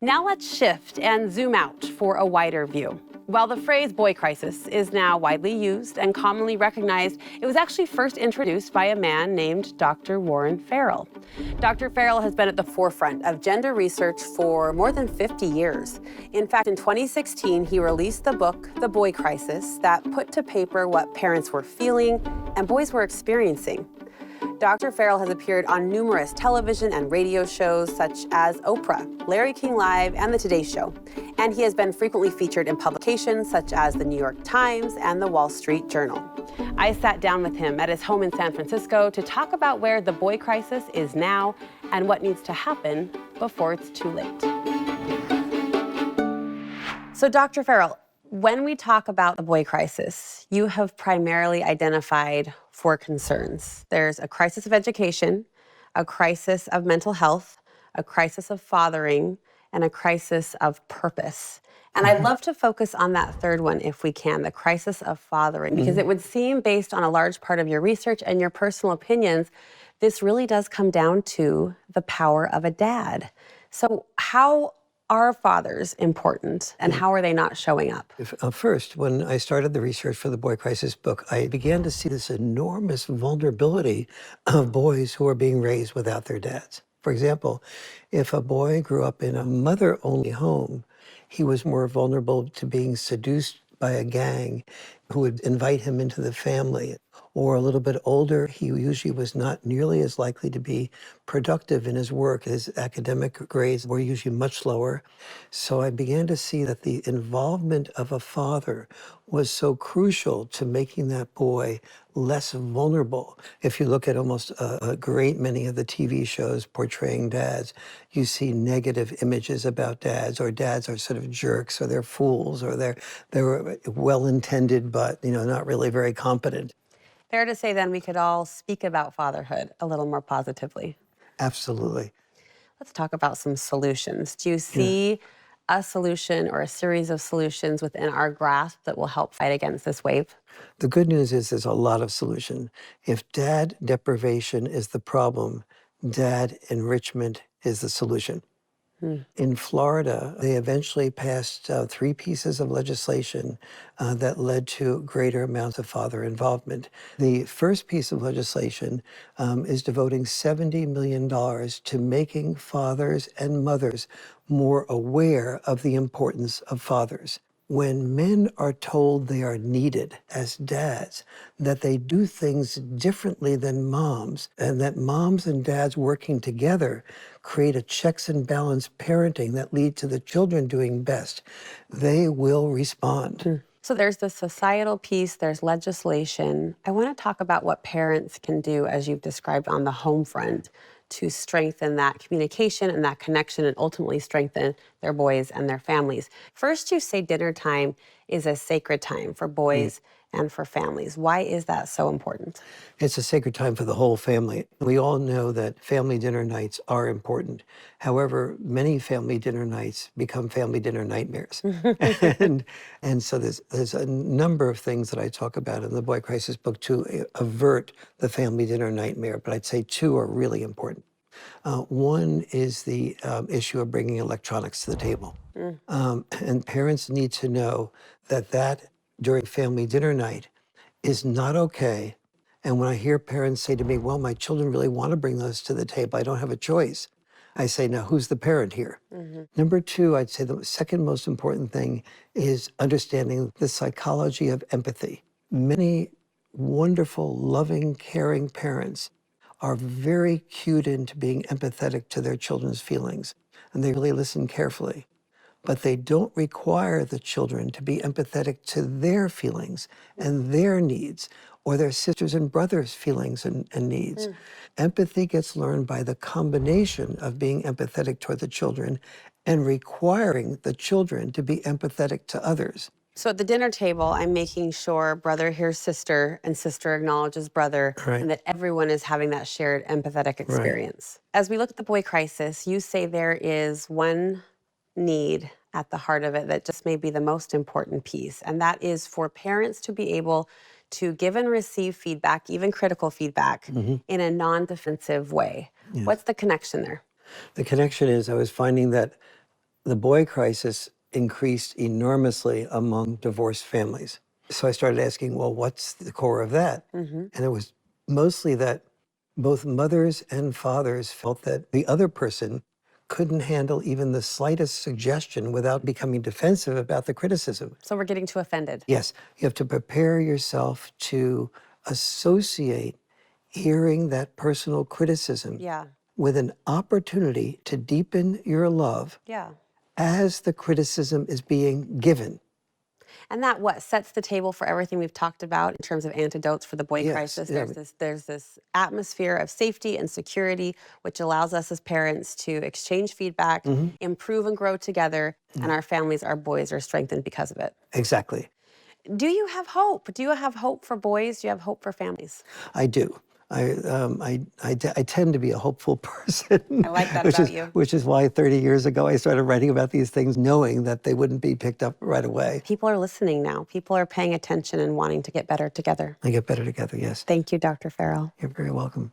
Now let's shift and zoom out for a wider view. While the phrase boy crisis is now widely used and commonly recognized, it was actually first introduced by a man named Dr. Warren Farrell. Dr. Farrell has been at the forefront of gender research for more than 50 years. In fact, in 2016, he released the book, The Boy Crisis, that put to paper what parents were feeling and boys were experiencing. Dr. Farrell has appeared on numerous television and radio shows such as Oprah, Larry King Live, and The Today Show. And he has been frequently featured in publications such as the New York Times and the Wall Street Journal. I sat down with him at his home in San Francisco to talk about where the boy crisis is now and what needs to happen before it's too late. So Dr. Farrell, when we talk about the boy crisis, you have primarily identified four concerns. There's a crisis of education, a crisis of mental health, a crisis of fathering, and a crisis of purpose. And I'd love to focus on that third one if we can, the crisis of fathering, because it would seem, based on a large part of your research and your personal opinions, this really does come down to the power of a dad. So how are fathers important, and how are they not showing up? First, when I started the research for the Boy Crisis book, I began to see this enormous vulnerability of boys who are being raised without their dads. For example, if a boy grew up in a mother-only home, he was more vulnerable to being seduced by a gang who would invite him into the family. Or a little bit older, he usually was not nearly as likely to be productive in his work. His academic grades were usually much lower. So I began to see that the involvement of a father was so crucial to making that boy less vulnerable. If you look at almost a great many of the TV shows portraying dads, you see negative images about dads, or dads are sort of jerks, or they're fools, or they're well-intended but not really very competent. Fair to say then we could all speak about fatherhood a little more positively. Absolutely. Let's talk about some solutions. Do you see a solution or a series of solutions within our grasp that will help fight against this wave? The good news is there's a lot of solution. If dad deprivation is the problem, dad enrichment is the solution. In Florida, they eventually passed 3 pieces of legislation that led to greater amounts of father involvement. The first piece of legislation is devoting $70 million to making fathers and mothers more aware of the importance of fathers. When men are told they are needed as dads, that they do things differently than moms, and that moms and dads working together create a checks and balance parenting that lead to the children doing best, they will respond. So there's the societal piece, there's legislation. I want to talk about what parents can do, as you've described, on the home front to strengthen that communication and that connection and ultimately strengthen their boys and their families. First, you say dinner time is a sacred time for boys and for families. Why is that so important? It's a sacred time for the whole family. We all know that family dinner nights are important. However, many family dinner nights become family dinner nightmares. and so there's a number of things that I talk about in the Boy Crisis book to avert the family dinner nightmare, but I'd say 2 are really important. One is the issue of bringing electronics to the table. And parents need to know that during family dinner night is not okay. And when I hear parents say to me, well, my children really want to bring those to the table, I don't have a choice, I say, now who's the parent here? Number 2, I'd say the second most important thing is understanding the psychology of empathy. Many wonderful, loving, caring parents are very cued into being empathetic to their children's feelings, and they really listen carefully. But they don't require the children to be empathetic to their feelings and their needs, or their sisters and brothers' feelings and needs. Empathy gets learned by the combination of being empathetic toward the children and requiring the children to be empathetic to others. So at the dinner table, I'm making sure brother hears sister and sister acknowledges brother, and that everyone is having that shared empathetic experience. As we look at the boy crisis, you say there is one need at the heart of it that just may be the most important piece, and that is for parents to be able to give and receive feedback, even critical feedback, in a non-defensive way. What's the connection there? The connection is I was finding that the boy crisis increased enormously among divorced families. So I started asking, well, what's the core of that? And it was mostly that both mothers and fathers felt that the other person couldn't handle even the slightest suggestion without becoming defensive about the criticism. So we're getting too offended. Yes, you have to prepare yourself to associate hearing that personal criticism Yeah. with an opportunity to deepen your love Yeah. as the criticism is being given. And that what sets the table for everything we've talked about in terms of antidotes for the boy Yes, crisis. yeah. There's this atmosphere of safety and security, which allows us as parents to exchange feedback, improve and grow together, and our families, our boys are strengthened because of it. Exactly. Do you have hope? Do you have hope for boys? Do you have hope for families? I do. I tend to be a hopeful person. I like that which about is, you. Which is why 30 years ago I started writing about these things, knowing that they wouldn't be picked up right away. People are listening now. People are paying attention and wanting to get better together. I get better together, yes. Thank you, Dr. Farrell. You're very welcome.